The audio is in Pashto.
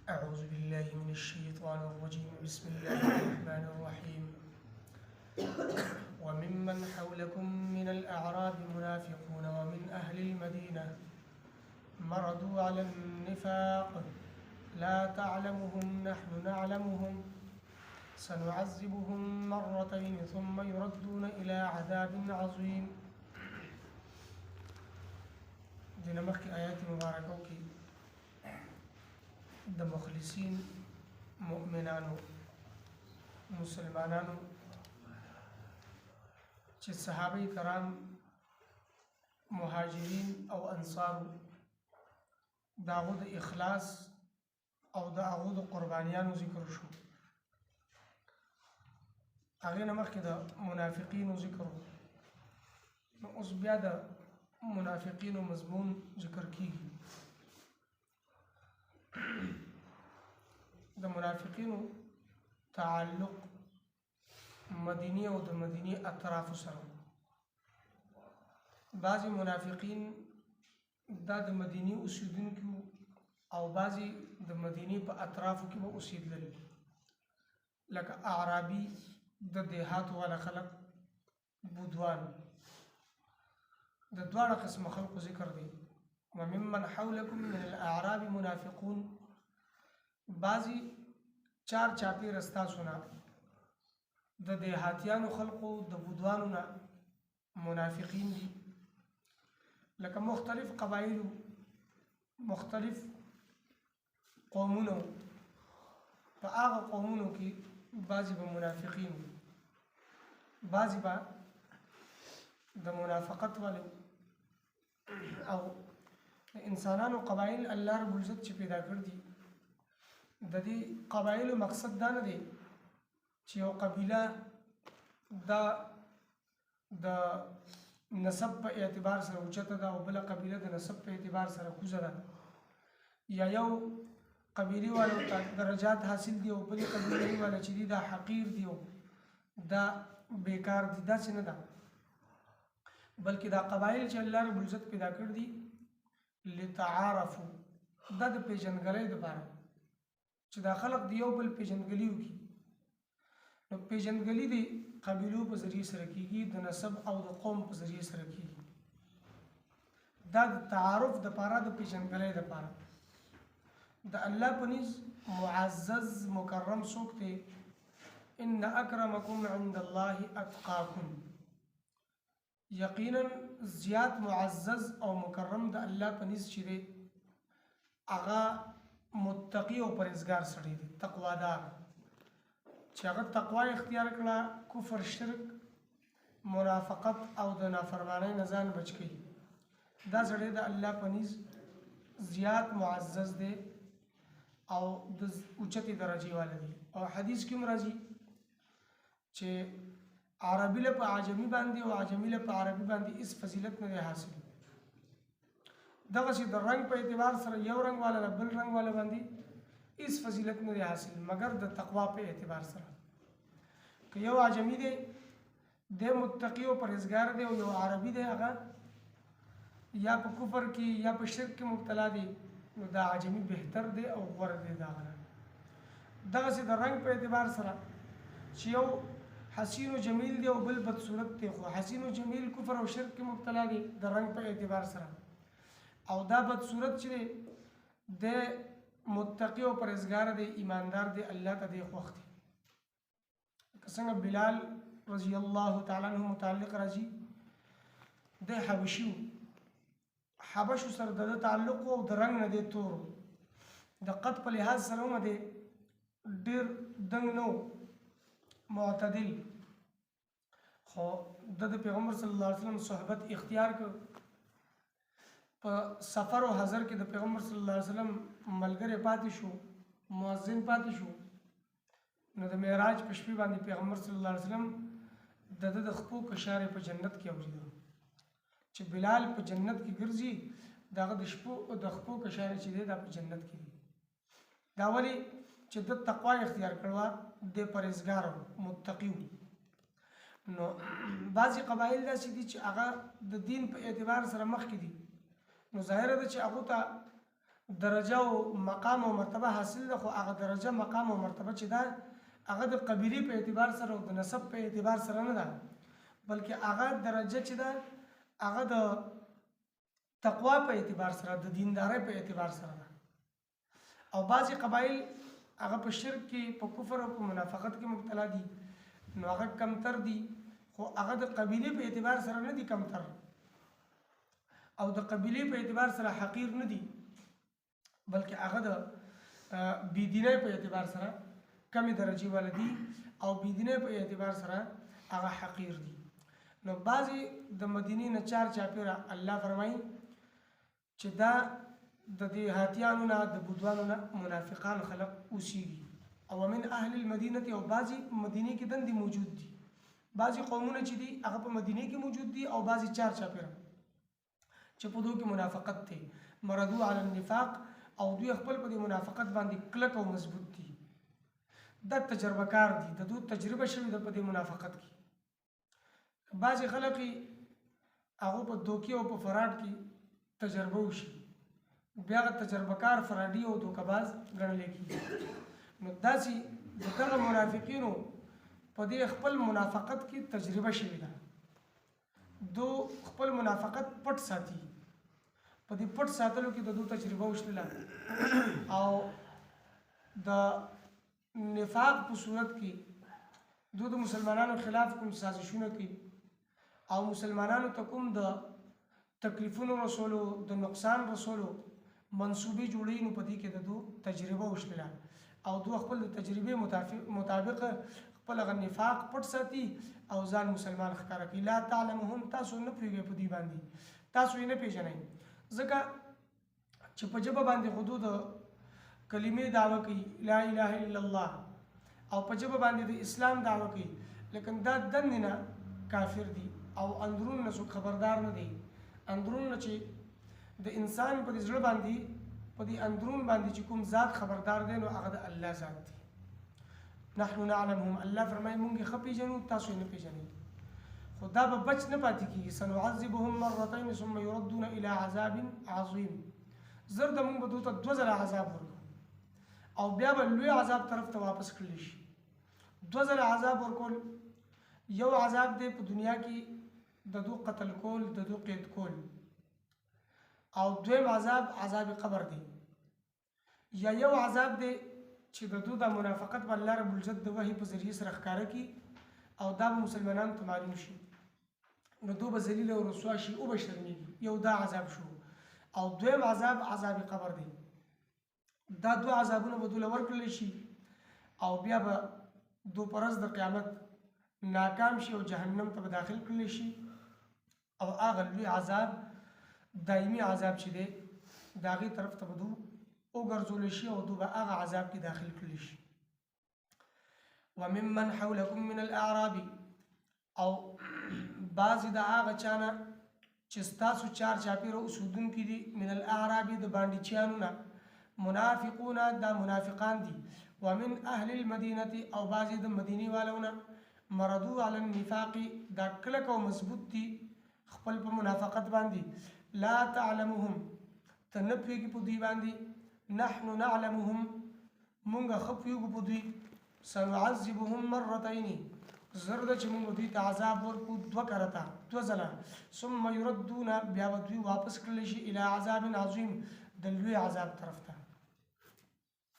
أعوذ بالله من الشيطان الرجيم بسم الله الرحمن الرحيم وممن حولكم من الأعراب منافقون ومن أهل المدينة مردوا على النفاق لا تعلمهم نحن نعلمهم سنعذبهم مرتين ثم يردون إلى عذاب عظيم. دينا مخي آيات مباركة کی د مخلصین مؤمنانو مسلمانانو چې صحابه کرام مهاجرین او انصار داغو د اخلاص او داغو د قربانیانو ذکر شو. هغه نه مخکې د منافقینو ذکر نو اوس بیا د منافقینو مضمون ذکر کیږي. د منافقینو تعلق مدینی او د مدینی اطراف سره. بعضی منافقین دا د مدینی اوسیدونکو او بعضی د مدینی په اطرافو کې به اوسیدل، لکه اعرابي د دیهات والا خلق، بودوان، د دواړه قسم خلقو ذکر دی. وممن حولکم من الاعراب منافقون، بعضی چار چاپی رستا سنا د دیهاتیانو خلقو د بودوانو نه منافقین دي، لکه مختلف قبایلو مختلف قومونو، په هغه قومونو کې بعضی به منافقین، بعضی به د منافقت والے او انسانانو قبایل الله رب العزت چې پیدا کړ دي. د دې قبایلو مقصد دا نه دی چې یو قبیله دا د نسب په اعتبار سره اوچته ده او بله قبیله د نسب په اعتبار سره کوزه ده، یا یو قبیلې والو ته درجات حاصل دي او بلې قبیلې والا چې دي دا حقیر دي او دا بیکار دي. داسې نه ده، بلکې دا قبایل چې الله رب العزت پیدا کړ دي لتعارفوا، دا د پیژندګلۍ دپاره چې دا خلق د یو بل پیژندګلي وکړي. نو پیژندګلي د قبیلو په ذریعه سره کیږي، د نسب او د قوم په ذریعه سره کیږي. دا د تعارف دپاره د پیژندګلۍ دپاره د الله په نزد معزز مکرم څوک دی؟ ان اکرمکم عند الله اتقاکم، یقینا زیات معزز او مکرم د الله په نزد چې دی هغه متقی او پرهیزګار سړی دی، تقوادار، چې هغه تقوا اختیار کړه، کفر، شرک، منافقت او د نافرمانی نه ځان بچ کړي. دا سړی د الله په نزد زیات معزز دی او د اوچتې درجې والا دی. او حدیث کې هم راځي چې عربي له په عجمي باندې او عجمي له په عربي باندې هیڅ فضیلت نه دی حاصل. دغسې د رنګ په اعتبار سره یو رنګ والا له بل رنګ والا باندې هیڅ فضیلت نه دی حاصل مګر د تقوا په اعتبار سره. که یو عجمي دی د متقی او پرهیزګار دی او یو عربي دی هغه یا په کفر کې یا په شرک کې مبتلا دی، نو دا عجمي بهتر دی او غوره دی. دا غره دغسې د رنګ په اعتبار سره چې یو حسین و جمیل دی او بل بدصورت دی، خو حسین و جمیل کفر او شرک کې مبتلا دی د رنګ په اعتبار سره، او دا بدصورت چې دی د متقی او پرهیزګار دی، ایماندار دی، الله ته دی خوښ دی. که څنګه بلال رضی الله تعالی عنہ متعلق راځي، د حبشي حبشو سره د تعلق او د رنګ نه دی تور، د قد په لحاظ سره هم دی ډېر دنګ نو، معتدل، خو د پیغمبر صلی الله علیه وسلم صحبت اختیار کړ. په سفر او حضر کې د پیغمبر صلی الله علیه وسلم ملګری پاتې شو، مؤذن پاتې شو. نو د معراج په شپې باندې پیغمبر صلی الله علیه وسلم د خپو کشارې په جنت کې اورېده چې بلال په جنت کې ګرځي، دغه د خپو کشارې چې دی دا په جنت کې دي. دا ولې چې د تقوا اختیار کړه، د پرهیزګار متقی. نو بعضی قبایل داسې دي چې هغه د دین په اعتبار سره مخکې دي، نو ظاهره ده چې هغه ته درجه او مقام او مرتبه حاصل ده، خو هغه درجه مقام او مرتبه چې ده هغه د قبیله په اعتبار سره او د نسب په اعتبار سره نه ده، بلکې هغه درجه چې ده هغه د تقوا په اعتبار سره، د دیندارۍ په اعتبار سره ده. او بعضی قبایل هغه په شرک کې، په کفر او په منافقت کې مبتلا دي، نو هغه کمتر دي، خو هغه د قبیله په اعتبار سره نه دي کمتر، او د قبیله په اعتبار سره حقیر نه دي، بلکې هغه د بيدینۍ په اعتبار سره کمی درجه ولدي، او بيدینۍ په اعتبار سره هغه حقیر دي. نو بعضی د مدینې نه چار چاپیره الله فرمایي چې دا د دیهاتیانو نه، د بودوانو نه منافقان خلق اوسیږي. او من اهل المدینه، او بعضی مدینې کې دندې موجود دي، بعضی قومونه چې دي هغه په مدینې کې موجود دي، او بعضی چار چاپیره چې په دوی کې منافقت ته مردو علی النفاق، او دوی خپل په منافقت باندې کلک او مضبوط دي، د تجربه کار دي، د دوی تجربه شوی د په منافقت کې. بعضی خلک هغه په دوکي او په فراډ کې تجربه وشي، بیا تجربه کار فرادي او دوکباز ګڼل کېږي. نو داسې دغه منافقینو په دې خپل منافقت کې تجربه شوې ده، دو خپل منافقت پټ ساتي، په دې پټ ساتلو کې د دوی تجربه وشله، او د نفاق په صورت کې دوی د مسلمانانو خلاف کوم سازشونه کوي، او مسلمانانو ته کوم د تکلیفونو رسولو، د نقصان رسولو منصوبې جوړي، نو په دې کې د دوی تجربه وشله، او دوی خپل د تجربې مطابق خپل غ نفاق پټ ساتي او ځان مسلمان ښکاره کوي. لا تعلمهم، تاسو نه پوهیږئ په دې باندې، تاسو یې نه پیژنئ، ځکه چې په ژبه باندې خو د کلمې دعوه کوي لا اله الا الله، او په ژبه باندې د اسلام دعوه کوي، لیکن دا دننه نه کافر دي، او اندرون نه څوک خبردار نه دي. اندرون نه چې د انسان په زړه باندې، په دې اندرون باندې چې کوم ذات خبردار دی، نو هغه د الله ذات دی. نحن نعلمهم، الله فرمایي مونږ یې ښه پیژنو، تاسو یې نه پیژنئ. خو دا به بچ نه پاتې کېږي. سنعذبهم مرتين ثم يردون الى عذاب عظیم، زر د مونږ به دوی ته 2 ځله عذاب ورکړو، او بیا به لوی عذاب طرف ته واپس کړلی شي. 2 ځله عذاب ورکول، یو عذاب دی په دنیا کې د دوی قتل کول، د دوی قید کول، او دویم عذاب عذاب قبر دی. یا یو عذاب دی چې د دوی د منافقت په الله رب العزت د وحی په ذریعه سره ښکاره کی، او دا به مسلمانانو ته معلوم شي، نو دوی به ذلیل او رسوا شي او به شرمېږي. یو دا عذاب شو. او دویم عذاب عذاب قبر دی. دا 2 عذابونه به دوی له ورکړلی شي، او بیا به دوی په ورځ د قیامت ناکام شي او جهنم ته به داخل کړلی شي، او هغه لوی عذاب دایمي عذاب چې دی د هغې طرف ته به دوی وګرځولی شي، او دوی به هغه عذاب کې داخل کړلی شي. وممن حولکم من الاعراب، او بعضې د هغه چا نه چې ستاسو چار چاپېره اوسېدونکي دي، من الاعراب د بانډیچیانو نه، منافقون دا منافقان دي، ومن اهل المدینه، او بعضې د مدینې والو نه، مردو علی النفاق دا کلک او مضبوط دي خپل په منافقت باندې. لا تعلمهم، ته نه پوهېږي په دوی باندې، نحن نعلمهم، مونږ ښه پوهېږو په دوی. سنعذبهم مرتين، زر ده چې مونږ دوی ته عذاب ورکړو 2 کرته، 2 ځله. ثم يردون، بیا به دوی واپس کړلی شي الى عذاب عظیم، د لوی عذاب طرف ته.